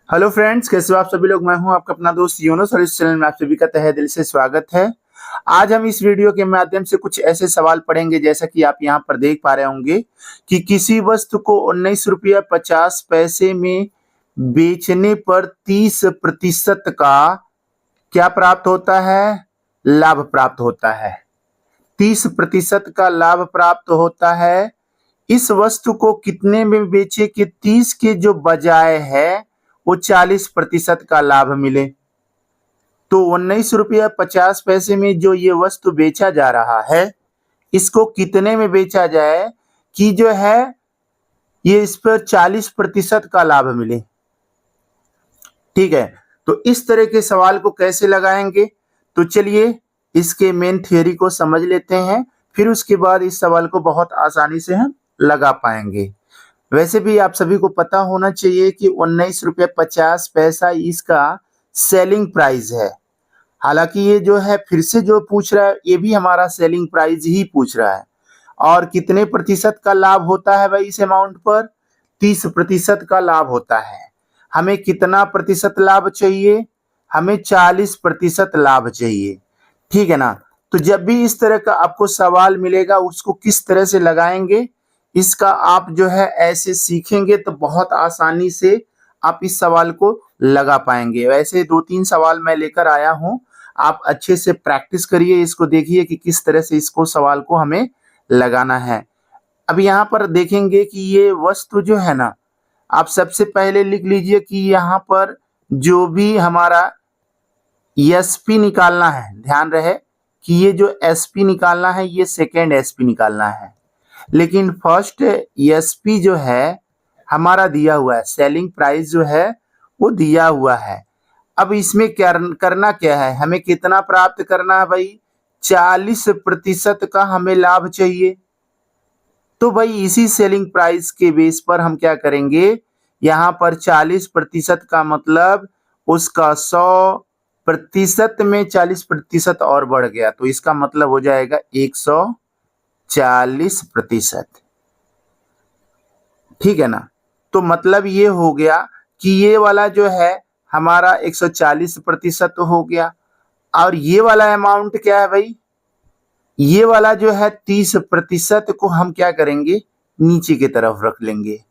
Hello friends, कैसे हो आप सभी लोग। मैं हूं आपका अपना दोस्त यूनुस और इस चैनल में आप सभी का तहे दिल से स्वागत है। आज हम इस वीडियो के माध्यम से कुछ ऐसे सवाल पढ़ेंगे जैसा कि आप यहां पर देख पा रहे होंगे कि किसी वस्तु को 19 रुपया 50 पैसे में बेचने पर 30% का क्या प्राप्त होता है? लाभ प्राप्त होता है। 30% का लाभ प्राप्त होता है। इस वस्तु को कितने में बेचे कि 30 के जो बजाय है वो 40% का लाभ मिले। तो 19 रुपया 50 पैसे में जो ये वस्तु बेचा जा रहा है, इसको कितने में बेचा जाए कि जो है ये इस पर 40% का लाभ मिले। ठीक है, तो इस तरह के सवाल को कैसे लगाएंगे, तो चलिए इसके मेन थियरी को समझ लेते हैं, फिर उसके बाद इस सवाल को बहुत आसानी से हम लगा पाएंगे। वैसे भी आप सभी को पता होना चाहिए कि 19 रुपया 50 पैसा इसका सेलिंग प्राइस है। हालांकि ये जो है फिर से जो पूछ रहा है ये भी हमारा सेलिंग प्राइस ही पूछ रहा है। और कितने प्रतिशत का लाभ होता है भाई इस अमाउंट पर? 30% का लाभ होता है। हमें कितना प्रतिशत लाभ चाहिए? हमें 40% लाभ चाहिए। ठीक है ना। तो जब भी इस तरह का आपको सवाल मिलेगा उसको किस तरह से लगाएंगे, इसका आप जो है ऐसे सीखेंगे तो बहुत आसानी से आप इस सवाल को लगा पाएंगे। वैसे 2-3 सवाल मैं लेकर आया हूं, आप अच्छे से प्रैक्टिस करिए, इसको देखिए कि किस तरह से इसको सवाल को हमें लगाना है। अब यहाँ पर देखेंगे कि ये वस्तु जो है ना, आप सबसे पहले लिख लीजिए कि यहाँ पर जो भी हमारा एसपी निकालना है, ध्यान रहे कि ये जो एसपी निकालना है ये सेकेंड एसपी निकालना है, लेकिन फर्स्ट एसपी जो है हमारा दिया हुआ है, सेलिंग प्राइस जो है वो दिया हुआ है। अब इसमें क्या करना क्या है, हमें कितना प्राप्त करना है भाई? 40% का हमें लाभ चाहिए। तो भाई इसी सेलिंग प्राइस के बेस पर हम क्या करेंगे, यहाँ पर 40% का मतलब उसका 100% में 40% और बढ़ गया, तो इसका मतलब हो जाएगा 140%। ठीक है ना। तो मतलब ये हो गया कि ये वाला जो है हमारा 140% हो गया। और ये वाला अमाउंट क्या है भाई? ये वाला जो है 30% को हम क्या करेंगे, नीचे की तरफ रख लेंगे।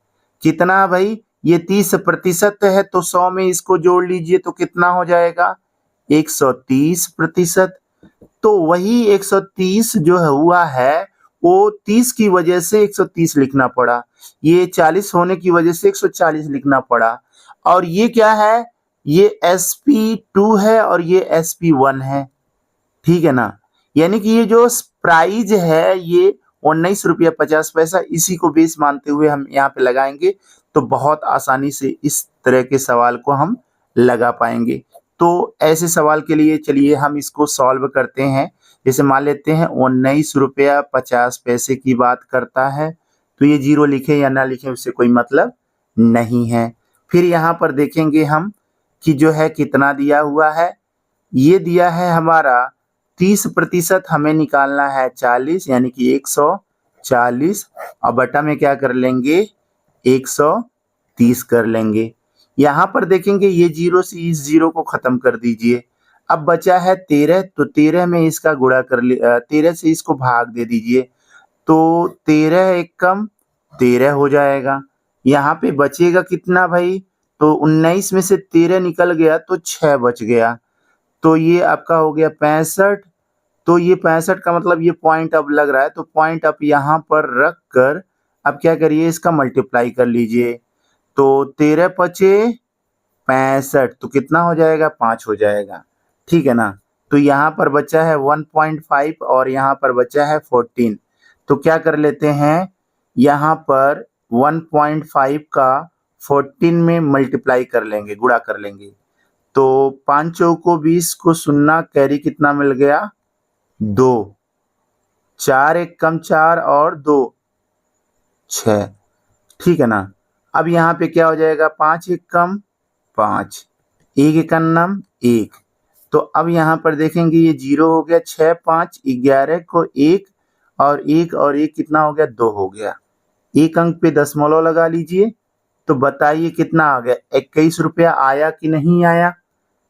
कितना भाई? ये 30% है तो 100 में इसको जोड़ लीजिए तो कितना हो जाएगा? 130%। तो वही 130 जो है हुआ है वो 30 की वजह से 130 लिखना पड़ा, ये 40 होने की वजह से 140 लिखना पड़ा। और ये क्या है? ये SP2 है और ये SP1 है। ठीक है ना। यानी कि ये जो प्राइज है ये 19 रुपया 50 पैसा, इसी को बेस मानते हुए हम यहाँ पे लगाएंगे तो बहुत आसानी से इस तरह के सवाल को हम लगा पाएंगे। तो ऐसे सवाल के लिए चलिए हम इसको सॉल्व करते हैं। जैसे मान लेते हैं 19 रुपया 50 पैसे की बात करता है, तो ये जीरो लिखे या ना लिखे उससे कोई मतलब नहीं है। फिर यहाँ पर देखेंगे हम कि जो है कितना दिया हुआ है, ये दिया है हमारा 30%, हमें निकालना है 40 यानी कि 140, और बटा में क्या कर लेंगे, 130 कर लेंगे। यहाँ पर देखेंगे ये जीरो से इस जीरो को खत्म कर दीजिए। अब बचा है 13, तो 13 में इसका गुणा कर ले, 13 से इसको भाग दे दीजिए तो 13 एक कम 13 हो जाएगा। यहाँ पे बचेगा कितना भाई? तो 19 में से 13 निकल गया तो 6 बच गया, तो ये आपका हो गया 65। तो ये 65 का मतलब ये पॉइंट अब लग रहा है, तो पॉइंट आप यहाँ पर रख कर अब क्या करिए, इसका मल्टीप्लाई कर लीजिए। तो 13 पचे 65, तो कितना हो जाएगा? 5 हो जाएगा। ठीक है ना। तो यहाँ पर बचा है 1.5 और यहाँ पर बचा है 14। तो क्या कर लेते हैं, यहाँ पर 1.5 का 14 में मल्टीप्लाई कर लेंगे, गुणा कर लेंगे। तो 5 चौको 20 को सुन्ना, कैरी कितना मिल गया? 2, 4 एक कम 4 और 2 6। ठीक है ना। अब यहाँ पे क्या हो जाएगा, 5 एक कम 5, 1 एक अन्नम 1। तो अब यहाँ पर देखेंगे ये जीरो हो गया, 6 5 11 को 1 और 1 और 1 कितना हो गया, 2 हो गया। एक अंक पे दशमलव लगा लीजिए तो बताइए कितना आ गया, 21 रुपया आया कि नहीं आया।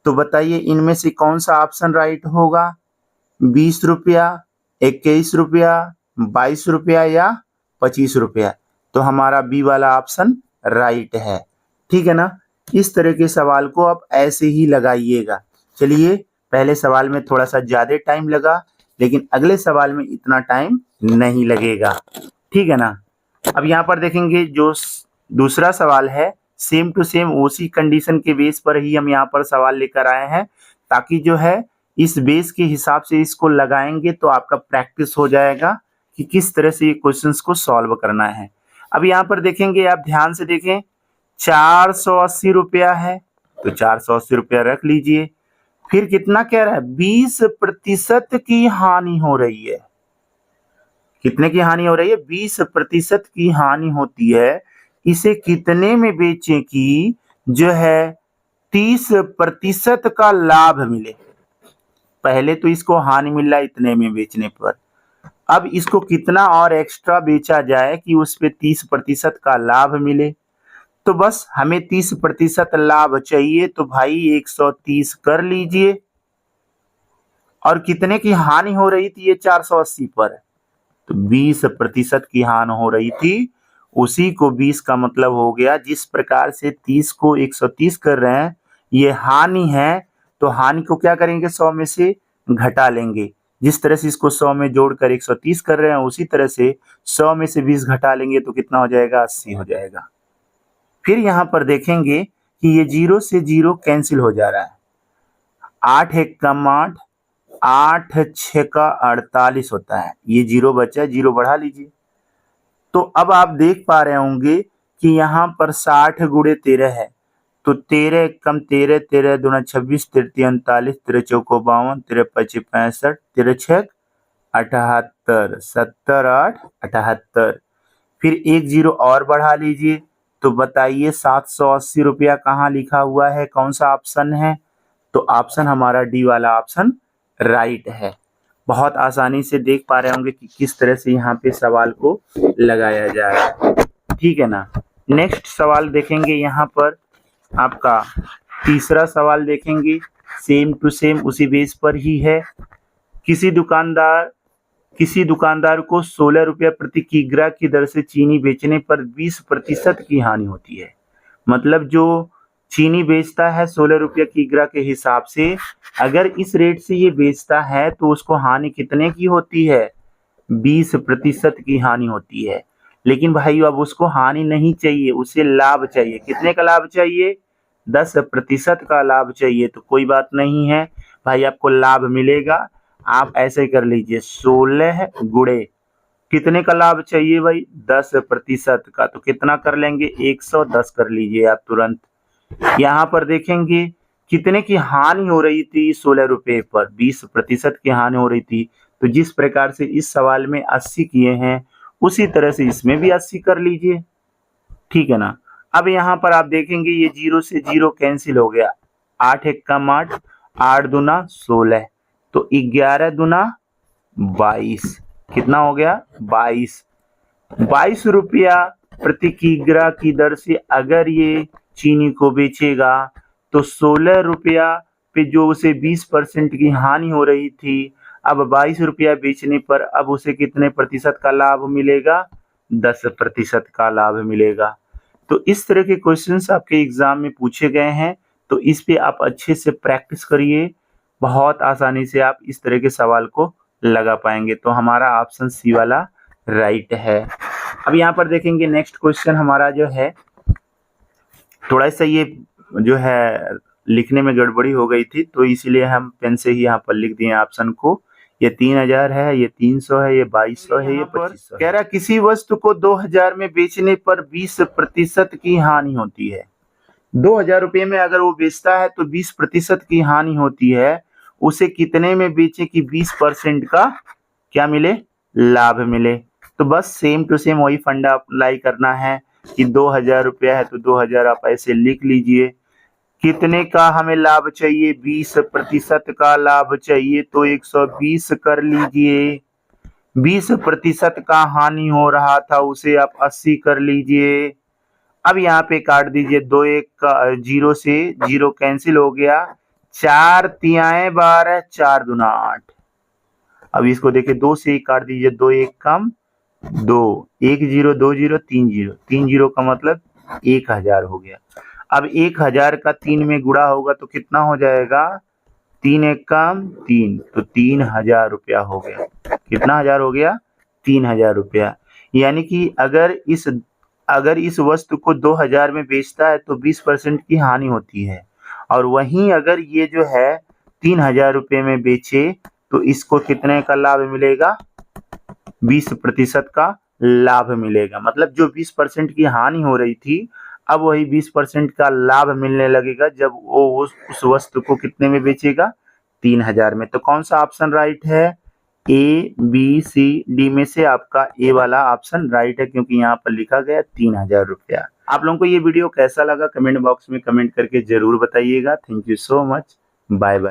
तो बताइए इनमें से कौन सा ऑप्शन राइट होगा, 20 रुपया, 21 रुपया, 22 रुपया या 25 रुपया। तो हमारा बी वाला ऑप्शन राइट है। ठीक है ना। इस तरह के सवाल को आप ऐसे ही लगाइएगा। चलिए, पहले सवाल में थोड़ा सा ज्यादा टाइम लगा, लेकिन अगले सवाल में इतना टाइम नहीं लगेगा। ठीक है ना। अब यहाँ पर देखेंगे जो दूसरा सवाल है, सेम टू सेम उसी कंडीशन के बेस पर ही हम यहाँ पर सवाल लेकर आए हैं, ताकि जो है इस बेस के हिसाब से इसको लगाएंगे तो आपका प्रैक्टिस हो जाएगा कि किस तरह से ये क्वेश्चंस को सॉल्व करना है। अब यहाँ पर देखेंगे, आप ध्यान से देखें, 480 रुपया है तो 480 रुपया रख लीजिए। फिर कितना कह रहा है, 20% की हानि हो रही है। कितने की हानि हो रही है, 20% की हानि होती है। इसे कितने में बेचें कि जो है 30% का लाभ मिले। पहले तो इसको हानि मिल रहा है इतने में बेचने पर, अब इसको कितना और एक्स्ट्रा बेचा जाए कि उस पे 30% का लाभ मिले। तो बस हमें 30% लाभ चाहिए, तो भाई 130 कर लीजिए। और कितने की हानि हो रही थी ये 480 पर, तो 20% की हानि हो रही थी। उसी को 20 का मतलब हो गया, जिस प्रकार से 30 को 130 कर रहे हैं, ये हानि है, तो हानि को क्या करेंगे, 100 में से घटा लेंगे। जिस तरह से इसको 100 में जोड़कर 130 कर रहे हैं, उसी तरह से 100 में से 20 घटा लेंगे तो कितना हो जाएगा, 80 हो जाएगा। फिर यहाँ पर देखेंगे कि ये 0 से 0 कैंसिल हो जा रहा है। 8 एक कम 8, 8 6 का 48 होता है। ये 0 बचा है, 0 बढ़ा लीजिए। तो अब आप देख पा रहे होंगे कि यहाँ पर 60 गुणे 13 है, तो 13 एक कम 13, 13 दूना 26, 13 39, 13 चौको 52, 13 पचे 65, 13 छक 78, 70 8 78। फिर एक 0 और बढ़ा लीजिए। तो बताइए 780 रुपया कहाँ लिखा हुआ है, कौन सा ऑप्शन है। तो ऑप्शन हमारा डी वाला ऑप्शन राइट है। बहुत आसानी से देख पा रहे होंगे कि किस तरह से यहाँ पे सवाल को लगाया जा रहा है। ठीक है ना। नेक्स्ट सवाल देखेंगे, यहाँ पर आपका तीसरा सवाल देखेंगे, सेम टू सेम उसी बेस पर ही है। किसी दुकानदार को 16 रुपया प्रति किग्रा की दर से चीनी बेचने पर 20% की हानि होती है। मतलब जो चीनी बेचता है 16 रुपया किग्रा के हिसाब से, अगर इस रेट से ये बेचता है तो उसको हानि कितने की होती है, 20% की हानि होती है। लेकिन भाई अब उसको हानि नहीं चाहिए, उसे लाभ चाहिए। कितने का लाभ चाहिए, 10% का लाभ चाहिए। तो कोई बात नहीं है भाई, आपको लाभ मिलेगा। आप ऐसे कर लीजिए, 16 गुणे कितने का लाभ चाहिए भाई, 10% का। तो कितना कर लेंगे, 110 कर लीजिए आप तुरंत। यहाँ पर देखेंगे कितने की हानि हो रही थी, 16 रुपए पर 20% की हानि हो रही थी। तो जिस प्रकार से इस सवाल में 80 किए हैं, उसी तरह से इसमें भी 80 कर लीजिए। ठीक है ना। अब यहाँ पर आप देखेंगे ये 0 से 0 कैंसिल हो गया। 8 एक कम 8, 8 दूना 16, तो 11 दूना 22, कितना हो गया, 22 रुपया प्रति किग्रा की दर से अगर ये चीनी को बेचेगा, तो 16 रुपया पे जो उसे 20% की हानि हो रही थी, अब 22 रुपया बेचने पर अब उसे कितने प्रतिशत का लाभ मिलेगा, 10% का लाभ मिलेगा। तो इस तरह के क्वेश्चंस आपके एग्जाम में पूछे गए हैं, तो इस पे आप अच्छे से प्रैक्टिस करिए। बहुत आसानी से आप इस तरह के सवाल को लगा पाएंगे। तो हमारा ऑप्शन सी वाला राइट है। अब यहाँ पर देखेंगे नेक्स्ट क्वेश्चन हमारा जो है, थोड़ा सा ये जो है लिखने में गड़बड़ी हो गई थी, तो इसलिए हम पेन से ही यहाँ पर लिख दिए ऑप्शन को। ये 3000 है, ये 300 है, ये 2200 है, ये 2500 कह रहा है किसी वस्तु को 2000 में बेचने पर 20% की हानि होती है। 2000 रुपये में अगर वो बेचता है तो 20% की हानि होती है। उसे कितने में बेचे कि 20% का क्या मिले, लाभ मिले। तो बस सेम टू सेम वही फंडा अप्लाई करना है कि 2000 रुपया है तो 2000 आप ऐसे लिख लीजिए। कितने का हमें लाभ चाहिए, 20% का लाभ चाहिए, तो 120 कर लीजिए। 20% का हानि हो रहा था, उसे आप 80 कर लीजिए। अब यहाँ पे काट दीजिए, 2 1 का 0 से 0 कैंसिल हो गया, 4 तियाएं 12, 4 दूना 8। अब इसको देखिए 2 से ही काट दीजिए, 2 1 कम 2, 1 0 2 0 3 0, 3 0 का मतलब 1000 हो गया। अब 1000 का 3 में गुणा होगा तो कितना हो जाएगा, 3 1 कम 3, तो 3000 रुपया हो गया। कितना हजार हो गया, 3000 रुपया। यानी कि अगर इस वस्तु को 2000 में बेचता है तो 20% की हानि होती है, और वहीं अगर ये जो है 3000 रुपये में बेचे तो इसको कितने का लाभ मिलेगा, 20% का लाभ मिलेगा। मतलब जो 20% की हानि हो रही थी, अब वही 20% का लाभ मिलने लगेगा जब वो उस वस्तु को कितने में बेचेगा, 3000 में। तो कौन सा ऑप्शन राइट है, ए बी सी डी में से आपका ए वाला ऑप्शन राइट है, क्योंकि यहाँ पर लिखा गया 3000 रुपया। आप लोगों को ये वीडियो कैसा लगा कमेंट बॉक्स में कमेंट करके जरूर बताइएगा। Thank you so much, bye bye.